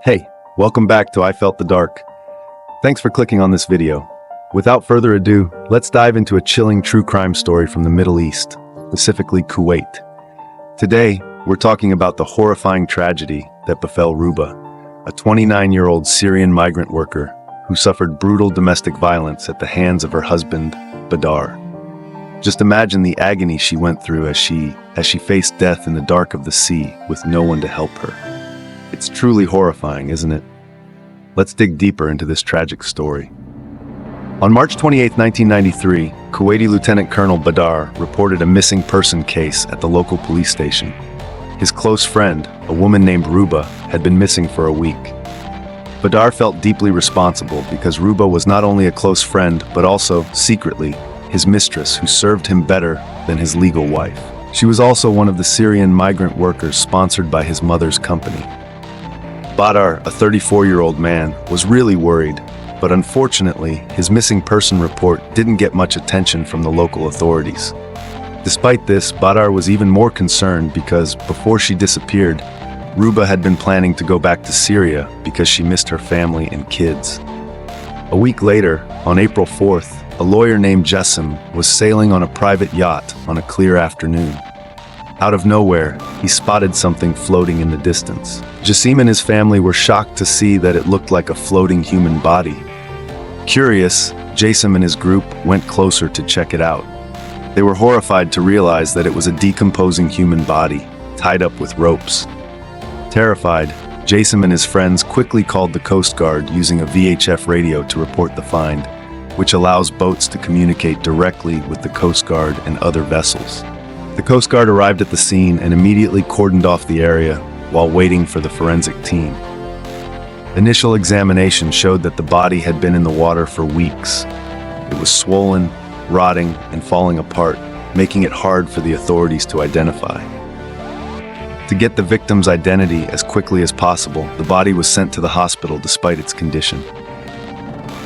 Hey, welcome back to I Felt the Dark. Thanks for clicking on this video. Without further ado, let's dive into a chilling true crime story from the Middle East, specifically Kuwait. Today, we're talking about the horrifying tragedy that befell Ruba, a 29-year-old Syrian migrant worker who suffered brutal domestic violence at the hands of her husband, Badar. Just imagine the agony she went through as she faced death in the dark of the sea with no one to help her. It's truly horrifying, isn't it? Let's dig deeper into this tragic story. On March 28, 1993, Kuwaiti Lieutenant Colonel Badar reported a missing person case at the local police station. His close friend, a woman named Ruba, had been missing for a week. Badar felt deeply responsible because Ruba was not only a close friend, but also, secretly, his mistress who served him better than his legal wife. She was also one of the Syrian migrant workers sponsored by his mother's company. Badar, a 34-year-old man, was really worried, but unfortunately, his missing person report didn't get much attention from the local authorities. Despite this, Badar was even more concerned because, before she disappeared, Ruba had been planning to go back to Syria because she missed her family and kids. A week later, on April 4th, a lawyer named Jassim was sailing on a private yacht on a clear afternoon. Out of nowhere, he spotted something floating in the distance. Jassim and his family were shocked to see that it looked like a floating human body. Curious, Jassim and his group went closer to check it out. They were horrified to realize that it was a decomposing human body, tied up with ropes. Terrified, Jassim and his friends quickly called the Coast Guard using a VHF radio to report the find, which allows boats to communicate directly with the Coast Guard and other vessels. The Coast Guard arrived at the scene and immediately cordoned off the area while waiting for the forensic team. Initial examination showed that the body had been in the water for weeks. It was swollen, rotting, and falling apart, making it hard for the authorities to identify. To get the victim's identity as quickly as possible, the body was sent to the hospital despite its condition.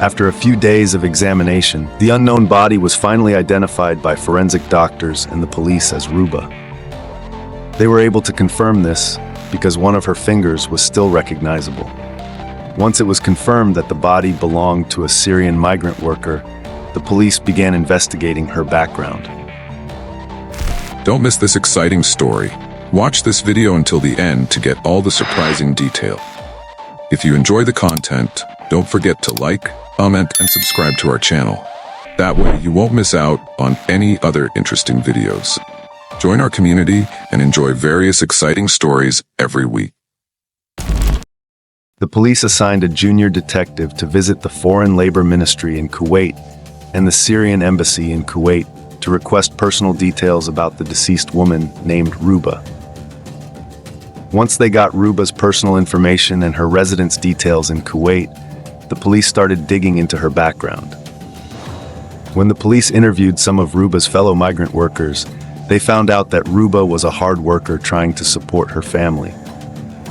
After a few days of examination, the unknown body was finally identified by forensic doctors and the police as Ruba. They were able to confirm this because one of her fingers was still recognizable. Once it was confirmed that the body belonged to a Syrian migrant worker, the police began investigating her background. Don't miss this exciting story. Watch this video until the end to get all the surprising detail. If you enjoy the content, don't forget to like, comment, and subscribe to our channel. That way you won't miss out on any other interesting videos. Join our community and enjoy various exciting stories every week. The police assigned a junior detective to visit the Foreign Labor Ministry in Kuwait and the Syrian Embassy in Kuwait to request personal details about the deceased woman named Ruba. Once they got Ruba's personal information and her residence details in Kuwait, the police started digging into her background. When the police interviewed some of Ruba's fellow migrant workers, they found out that Ruba was a hard worker trying to support her family.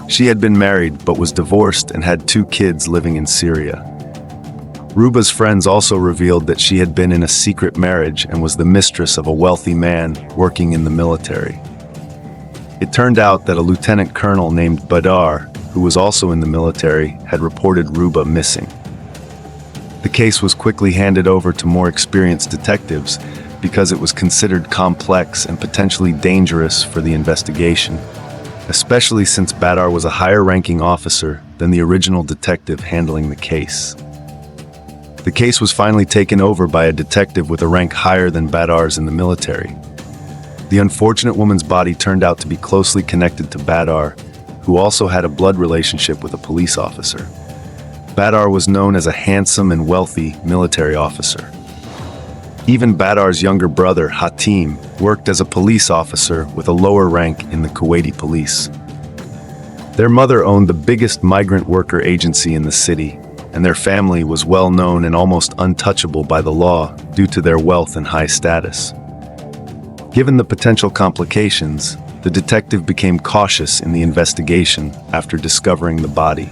She had been married but was divorced and had 2 kids living in Syria. Ruba's friends also revealed that she had been in a secret marriage and was the mistress of a wealthy man working in the military. It turned out that a lieutenant colonel named Badar, who was also in the military, had reported Ruba missing. The case was quickly handed over to more experienced detectives because it was considered complex and potentially dangerous for the investigation, especially since Badar was a higher-ranking officer than the original detective handling the case. The case was finally taken over by a detective with a rank higher than Badar's in the military. The unfortunate woman's body turned out to be closely connected to Badar, who also had a blood relationship with a police officer. Badar was known as a handsome and wealthy military officer. Even Badar's younger brother, Hatim, worked as a police officer with a lower rank in the Kuwaiti police. Their mother owned the biggest migrant worker agency in the city, and their family was well known and almost untouchable by the law due to their wealth and high status. Given the potential complications, the detective became cautious in the investigation after discovering the body.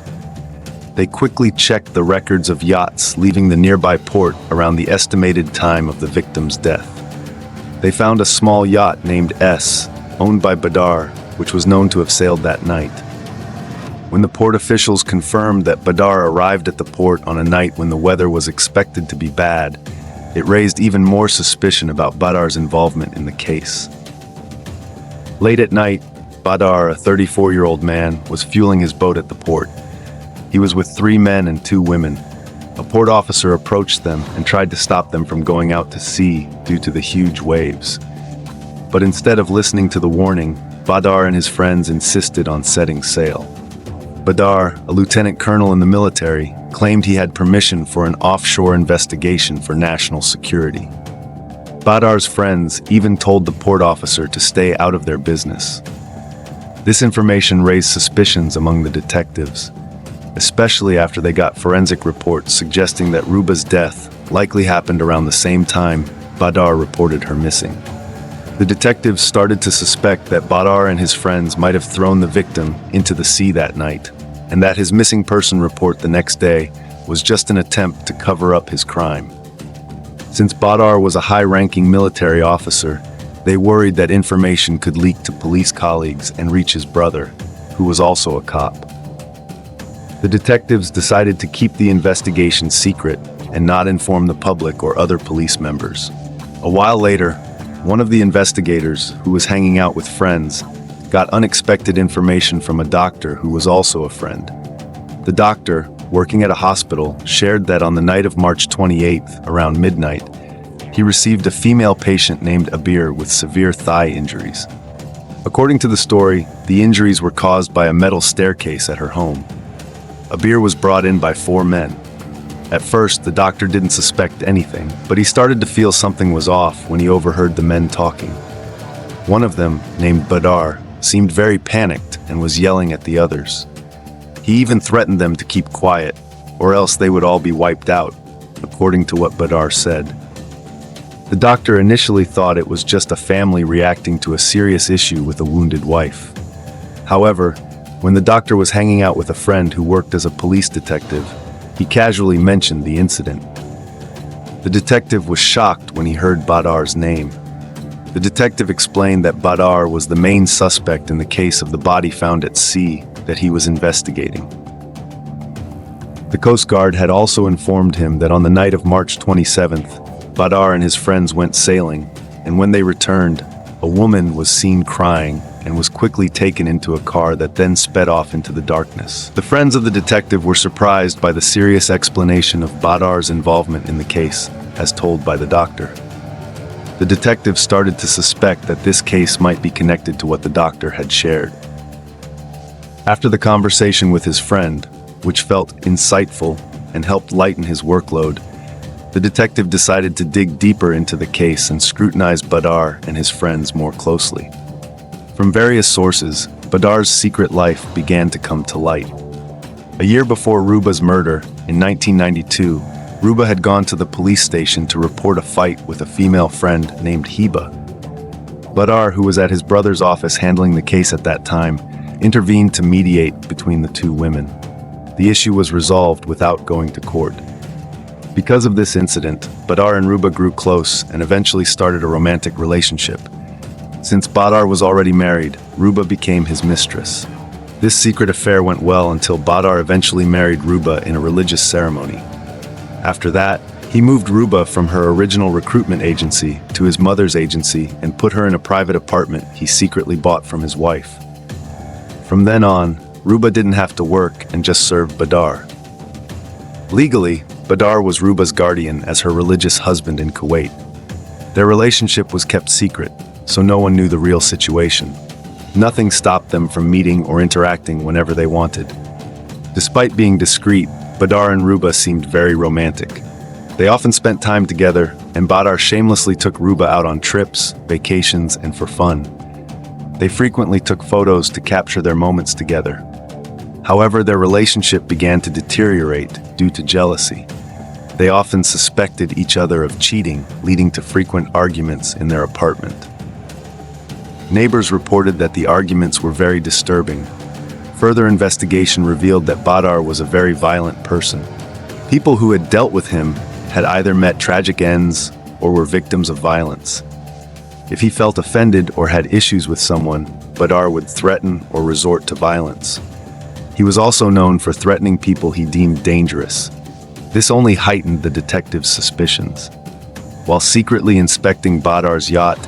They quickly checked the records of yachts leaving the nearby port around the estimated time of the victim's death. They found a small yacht named S, owned by Badar, which was known to have sailed that night. When the port officials confirmed that Badar arrived at the port on a night when the weather was expected to be bad, it raised even more suspicion about Badar's involvement in the case. Late at night, Badar, a 34-year-old man, was fueling his boat at the port. He was with 3 men and 2 women. A port officer approached them and tried to stop them from going out to sea due to the huge waves. But instead of listening to the warning, Badar and his friends insisted on setting sail. Badar, a lieutenant colonel in the military, claimed he had permission for an offshore investigation for national security. Badar's friends even told the port officer to stay out of their business. This information raised suspicions among the detectives, especially after they got forensic reports suggesting that Ruba's death likely happened around the same time Badar reported her missing. The detectives started to suspect that Badar and his friends might have thrown the victim into the sea that night, and that his missing person report the next day was just an attempt to cover up his crime. Since Badar was a high-ranking military officer, they worried that information could leak to police colleagues and reach his brother, who was also a cop. The detectives decided to keep the investigation secret and not inform the public or other police members. A while later, one of the investigators, who was hanging out with friends, got unexpected information from a doctor who was also a friend. The doctor, working at a hospital, shared that on the night of March 28th, around midnight, he received a female patient named Abir with severe thigh injuries. According to the story, the injuries were caused by a metal staircase at her home. Abir was brought in by 4 men. At first, the doctor didn't suspect anything, but he started to feel something was off when he overheard the men talking. One of them, named Badar, seemed very panicked and was yelling at the others. He even threatened them to keep quiet, or else they would all be wiped out, according to what Badar said. The doctor initially thought it was just a family reacting to a serious issue with a wounded wife. However, when the doctor was hanging out with a friend who worked as a police detective, he casually mentioned the incident. The detective was shocked when he heard Badar's name. The detective explained that Badar was the main suspect in the case of the body found at sea that he was investigating. The Coast Guard had also informed him that on the night of March 27th, Badar and his friends went sailing, and when they returned, a woman was seen crying and was quickly taken into a car that then sped off into the darkness. The friends of the detective were surprised by the serious explanation of Badar's involvement in the case, as told by the doctor. The detective started to suspect that this case might be connected to what the doctor had shared. After the conversation with his friend, which felt insightful and helped lighten his workload, the detective decided to dig deeper into the case and scrutinize Badar and his friends more closely. From various sources, Badar's secret life began to come to light. A year before Ruba's murder, in 1992, Ruba had gone to the police station to report a fight with a female friend named Hiba. Badar, who was at his brother's office handling the case at that time, intervened to mediate between the 2 women. The issue was resolved without going to court. Because of this incident, Badar and Ruba grew close and eventually started a romantic relationship. Since Badar was already married, Ruba became his mistress. This secret affair went well until Badar eventually married Ruba in a religious ceremony. After that, he moved Ruba from her original recruitment agency to his mother's agency and put her in a private apartment he secretly bought from his wife. From then on, Ruba didn't have to work and just served Badar. Legally, Badar was Ruba's guardian as her religious husband in Kuwait. Their relationship was kept secret, so no one knew the real situation. Nothing stopped them from meeting or interacting whenever they wanted. Despite being discreet, Badar and Ruba seemed very romantic. They often spent time together, and Badar shamelessly took Ruba out on trips, vacations, and for fun. They frequently took photos to capture their moments together. However, their relationship began to deteriorate due to jealousy. They often suspected each other of cheating, leading to frequent arguments in their apartment. Neighbors reported that the arguments were very disturbing. Further investigation revealed that Badar was a very violent person. People who had dealt with him had either met tragic ends or were victims of violence. If he felt offended or had issues with someone, Badar would threaten or resort to violence. He was also known for threatening people he deemed dangerous. This only heightened the detectives' suspicions. While secretly inspecting Badar's yacht,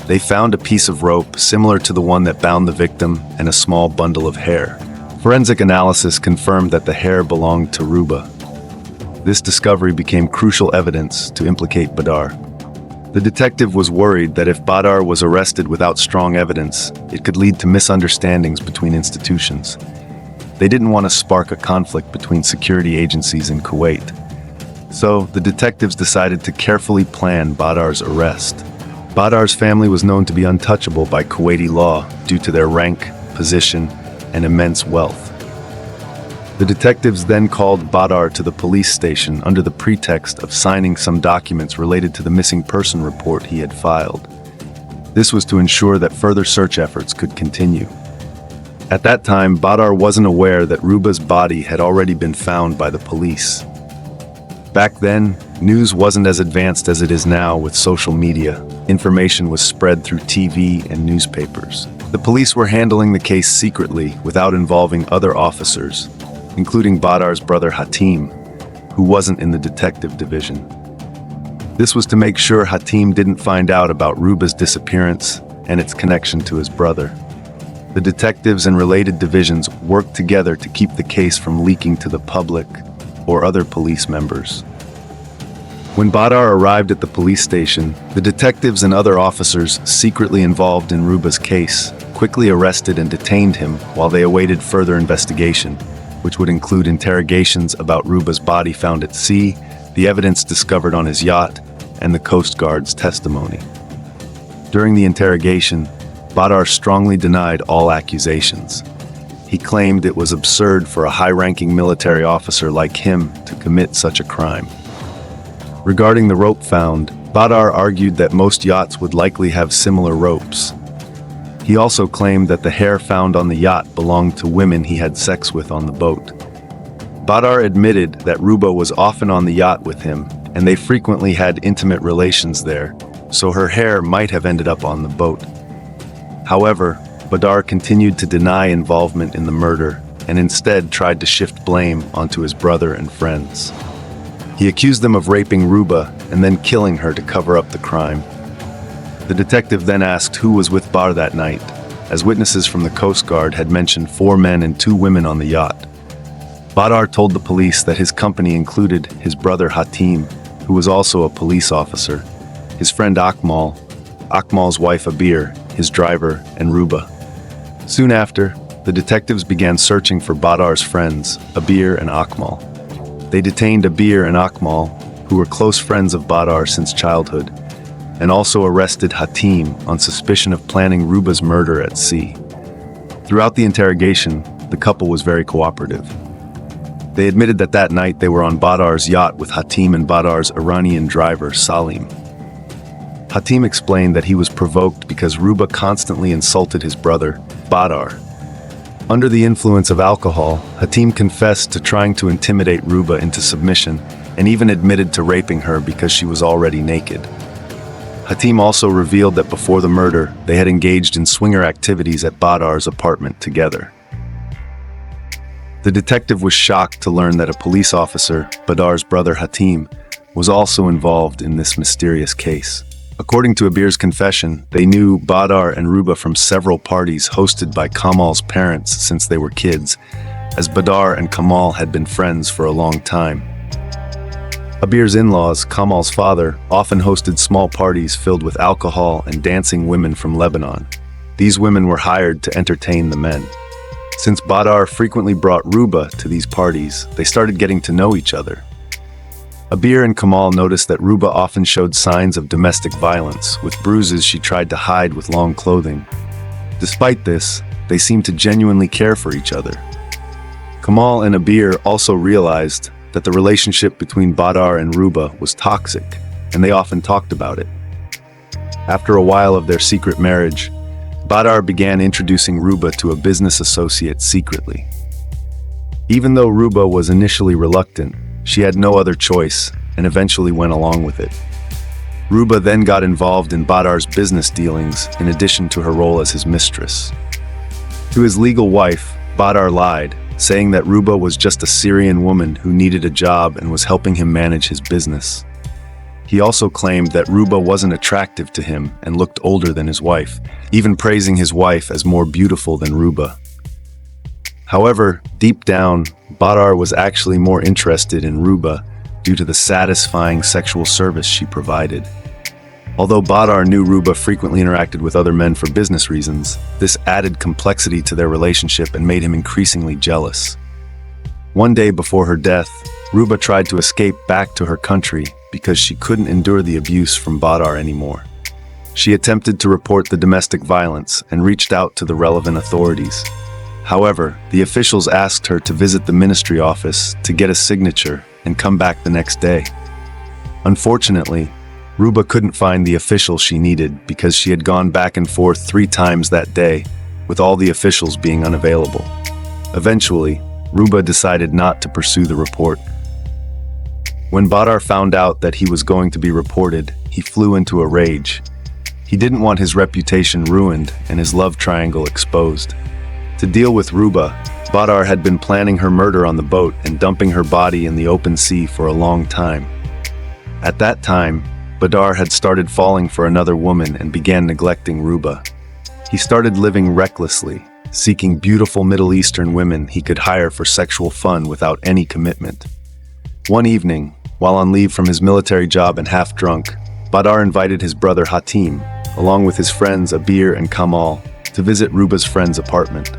they found a piece of rope similar to the one that bound the victim and a small bundle of hair. Forensic analysis confirmed that the hair belonged to Ruba. This discovery became crucial evidence to implicate Badar. The detective was worried that if Badar was arrested without strong evidence, it could lead to misunderstandings between institutions. They didn't want to spark a conflict between security agencies in Kuwait. So, the detectives decided to carefully plan Badar's arrest. Badar's family was known to be untouchable by Kuwaiti law due to their rank, position, and immense wealth. The detectives then called Badar to the police station under the pretext of signing some documents related to the missing person report he had filed. This was to ensure that further search efforts could continue. At that time, Badar wasn't aware that Ruba's body had already been found by the police. Back then, news wasn't as advanced as it is now with social media. Information was spread through TV and newspapers. The police were handling the case secretly without involving other officers, including Badar's brother Hatim, who wasn't in the detective division. This was to make sure Hatim didn't find out about Ruba's disappearance and its connection to his brother. The detectives and related divisions worked together to keep the case from leaking to the public or other police members. When Badar arrived at the police station, the detectives and other officers secretly involved in Ruba's case quickly arrested and detained him while they awaited further investigation, which would include interrogations about Ruba's body found at sea, the evidence discovered on his yacht, and the Coast Guard's testimony. During the interrogation, Badar strongly denied all accusations. He claimed it was absurd for a high-ranking military officer like him to commit such a crime. Regarding the rope found, Badar argued that most yachts would likely have similar ropes. He also claimed that the hair found on the yacht belonged to women he had sex with on the boat. Badar admitted that Ruba was often on the yacht with him, and they frequently had intimate relations there, so her hair might have ended up on the boat. However, Badar continued to deny involvement in the murder and instead tried to shift blame onto his brother and friends. He accused them of raping Ruba and then killing her to cover up the crime. The detective then asked who was with Badar that night, as witnesses from the Coast Guard had mentioned 4 men and 2 women on the yacht. Badar told the police that his company included his brother Hatim, who was also a police officer, his friend Akmal, Akmal's wife Abir, his driver, and Ruba. Soon after, the detectives began searching for Badar's friends, Abir and Akmal. They detained Abir and Akmal, who were close friends of Badar since childhood, and also arrested Hatim on suspicion of planning Ruba's murder at sea. Throughout the interrogation, the couple was very cooperative. They admitted that that night they were on Badar's yacht with Hatim and Badar's Iranian driver, Salim. Hatim explained that he was provoked because Ruba constantly insulted his brother, Badar. Under the influence of alcohol, Hatim confessed to trying to intimidate Ruba into submission and even admitted to raping her because she was already naked. Hatim also revealed that before the murder, they had engaged in swinger activities at Badar's apartment together. The detective was shocked to learn that a police officer, Badar's brother Hatim, was also involved in this mysterious case. According to Abir's confession, they knew Badar and Ruba from several parties hosted by Kamal's parents since they were kids, as Badar and Kamal had been friends for a long time. Abir's in-laws, Kamal's father, often hosted small parties filled with alcohol and dancing women from Lebanon. These women were hired to entertain the men. Since Badar frequently brought Ruba to these parties, they started getting to know each other. Abir and Kamal noticed that Ruba often showed signs of domestic violence, with bruises she tried to hide with long clothing. Despite this, they seemed to genuinely care for each other. Kamal and Abir also realized that the relationship between Badar and Ruba was toxic, and they often talked about it. After a while of their secret marriage, Badar began introducing Ruba to a business associate secretly. Even though Ruba was initially reluctant, she had no other choice and eventually went along with it. Ruba then got involved in Badar's business dealings in addition to her role as his mistress. To his legal wife, Badar lied, saying that Ruba was just a Syrian woman who needed a job and was helping him manage his business. He also claimed that Ruba wasn't attractive to him and looked older than his wife, even praising his wife as more beautiful than Ruba. However, deep down, Badar was actually more interested in Ruba due to the satisfying sexual service she provided. Although Badar knew Ruba frequently interacted with other men for business reasons, this added complexity to their relationship and made him increasingly jealous. One day before her death, Ruba tried to escape back to her country because she couldn't endure the abuse from Badar anymore. She attempted to report the domestic violence and reached out to the relevant authorities. However, the officials asked her to visit the ministry office to get a signature and come back the next day. Unfortunately, Ruba couldn't find the official she needed because she had gone back and forth 3 times that day, with all the officials being unavailable. Eventually, Ruba decided not to pursue the report. When Badar found out that he was going to be reported, he flew into a rage. He didn't want his reputation ruined and his love triangle exposed. To deal with Ruba, Badar had been planning her murder on the boat and dumping her body in the open sea for a long time. At that time, Badar had started falling for another woman and began neglecting Ruba. He started living recklessly, seeking beautiful Middle Eastern women he could hire for sexual fun without any commitment. One evening, while on leave from his military job and half drunk, Badar invited his brother Hatim, along with his friends Abir and Kamal, to visit Ruba's friend's apartment.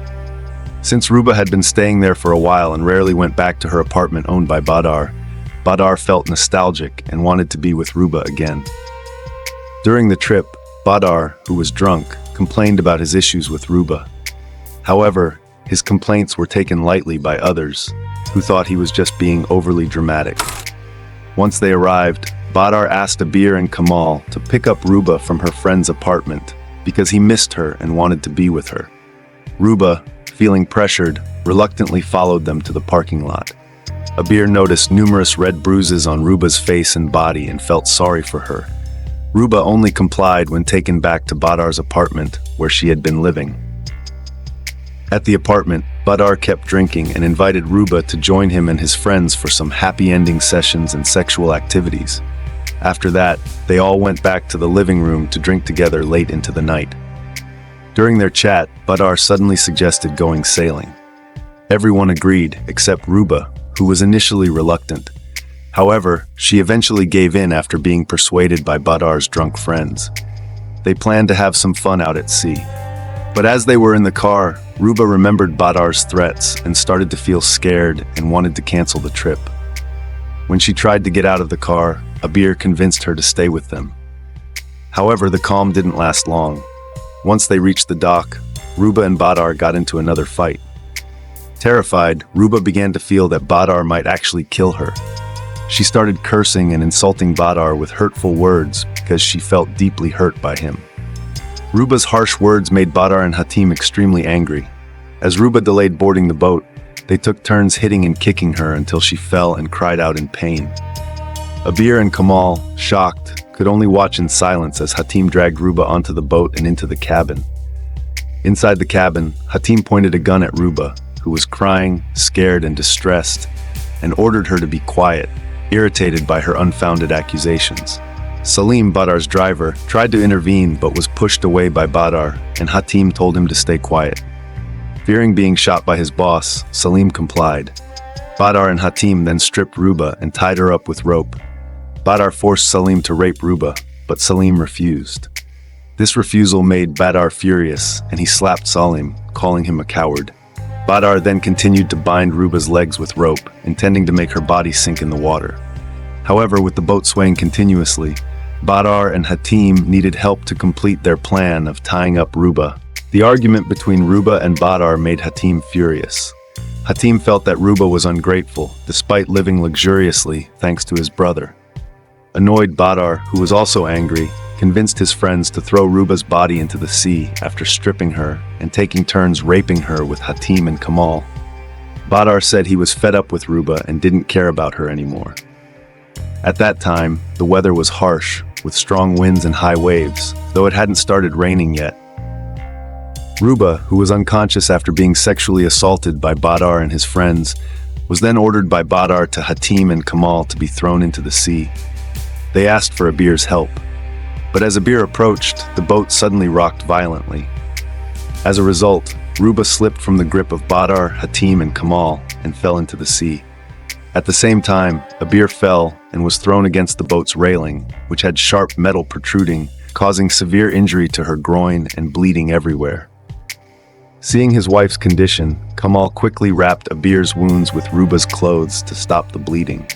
Since Ruba had been staying there for a while and rarely went back to her apartment owned by Badar, Badar felt nostalgic and wanted to be with Ruba again. During the trip, Badar, who was drunk, complained about his issues with Ruba. However, his complaints were taken lightly by others, who thought he was just being overly dramatic. Once they arrived, Badar asked Abir and Kamal to pick up Ruba from her friend's apartment because he missed her and wanted to be with her. Ruba, feeling pressured, reluctantly followed them to the parking lot. Abir noticed numerous red bruises on Ruba's face and body and felt sorry for her. Ruba only complied when taken back to Badar's apartment, where she had been living. At the apartment, Badar kept drinking and invited Ruba to join him and his friends for some happy ending sessions and sexual activities. After that, they all went back to the living room to drink together late into the night. During their chat, Badar suddenly suggested going sailing. Everyone agreed except Ruba, who was initially reluctant. However, she eventually gave in after being persuaded by Badar's drunk friends. They planned to have some fun out at sea. But as they were in the car, Ruba remembered Badar's threats and started to feel scared and wanted to cancel the trip. When she tried to get out of the car, Abir convinced her to stay with them. However, the calm didn't last long. Once they reached the dock, Ruba and Badar got into another fight. Terrified, Ruba began to feel that Badar might actually kill her. She started cursing and insulting Badar with hurtful words because she felt deeply hurt by him. Ruba's harsh words made Badar and Hatim extremely angry. As Ruba delayed boarding the boat, they took turns hitting and kicking her until she fell and cried out in pain. Abir and Kamal, shocked, could only watch in silence as Hatim dragged Ruba onto the boat and into the cabin. Inside the cabin, Hatim pointed a gun at Ruba, who was crying, scared, and distressed, and ordered her to be quiet, irritated by her unfounded accusations. Salim, Badar's driver, tried to intervene but was pushed away by Badar, and Hatim told him to stay quiet. Fearing being shot by his boss, Salim complied. Badar and Hatim then stripped Ruba and tied her up with rope. Badar forced Salim to rape Ruba, but Salim refused. This refusal made Badar furious, and he slapped Salim, calling him a coward. Badar then continued to bind Ruba's legs with rope, intending to make her body sink in the water. However, with the boat swaying continuously, Badar and Hatim needed help to complete their plan of tying up Ruba. The argument between Ruba and Badar made Hatim furious. Hatim felt that Ruba was ungrateful, despite living luxuriously thanks to his brother. Annoyed, Badar, who was also angry, convinced his friends to throw Ruba's body into the sea after stripping her and taking turns raping her with Hatim and Kamal. Badar said he was fed up with Ruba and didn't care about her anymore. At that time, the weather was harsh, with strong winds and high waves, though it hadn't started raining yet. Ruba, who was unconscious after being sexually assaulted by Badar and his friends, was then ordered by Badar to Hatim and Kamal to be thrown into the sea. They asked for Abir's help, but as Abir approached, the boat suddenly rocked violently. As a result, Ruba slipped from the grip of Badar, Hatim, and Kamal and fell into the sea. At the same time, Abir fell and was thrown against the boat's railing, which had sharp metal protruding, causing severe injury to her groin and bleeding everywhere. Seeing his wife's condition, Kamal quickly wrapped Abir's wounds with Ruba's clothes to stop the bleeding.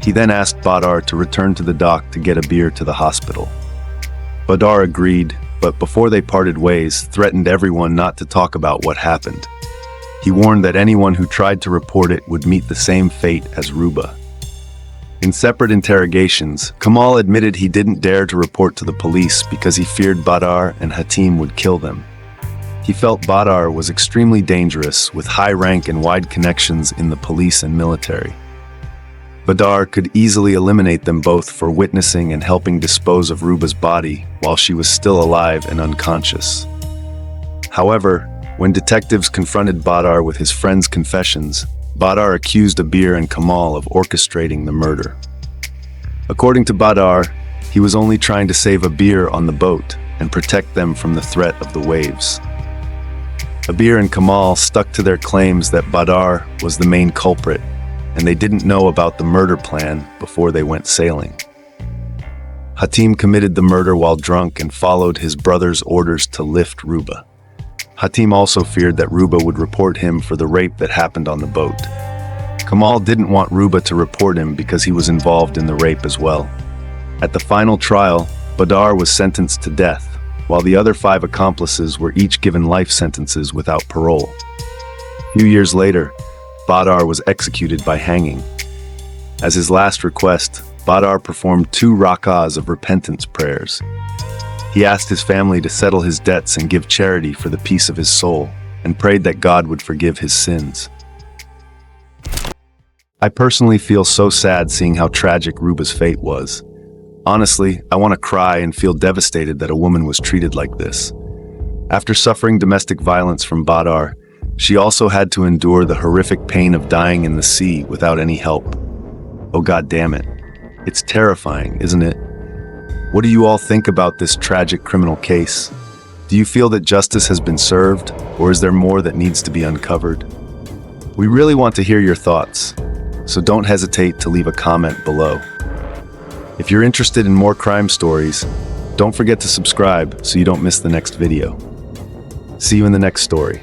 He then asked Badar to return to the dock to get Abir to the hospital. Badar agreed, but before they parted ways, threatened everyone not to talk about what happened. He warned that anyone who tried to report it would meet the same fate as Ruba. In separate interrogations, Kamal admitted he didn't dare to report to the police because he feared Badar and Hatim would kill them. He felt Badar was extremely dangerous, with high rank and wide connections in the police and military. Badar could easily eliminate them both for witnessing and helping dispose of Ruba's body while she was still alive and unconscious. However, when detectives confronted Badar with his friend's confessions, Badar accused Abir and Kamal of orchestrating the murder. According to Badar, he was only trying to save Abir on the boat and protect them from the threat of the waves. Abir and Kamal stuck to their claims that Badar was the main culprit, and they didn't know about the murder plan before they went sailing. Hatim committed the murder while drunk and followed his brother's orders to lift Ruba. Hatim also feared that Ruba would report him for the rape that happened on the boat. Kamal didn't want Ruba to report him because he was involved in the rape as well. At the final trial, Badar was sentenced to death, while the other 5 accomplices were each given life sentences without parole. A few years later, Badar was executed by hanging. As his last request, Badar performed 2 rak'ahs of repentance prayers. He asked his family to settle his debts and give charity for the peace of his soul, and prayed that God would forgive his sins. I personally feel so sad seeing how tragic Ruba's fate was. Honestly, I want to cry and feel devastated that a woman was treated like this. After suffering domestic violence from Badar, she also had to endure the horrific pain of dying in the sea without any help. Oh God damn it. It's terrifying, isn't it? What do you all think about this tragic criminal case? Do you feel that justice has been served, or is there more that needs to be uncovered? We really want to hear your thoughts, so don't hesitate to leave a comment below. If you're interested in more crime stories, don't forget to subscribe so you don't miss the next video. See you in the next story.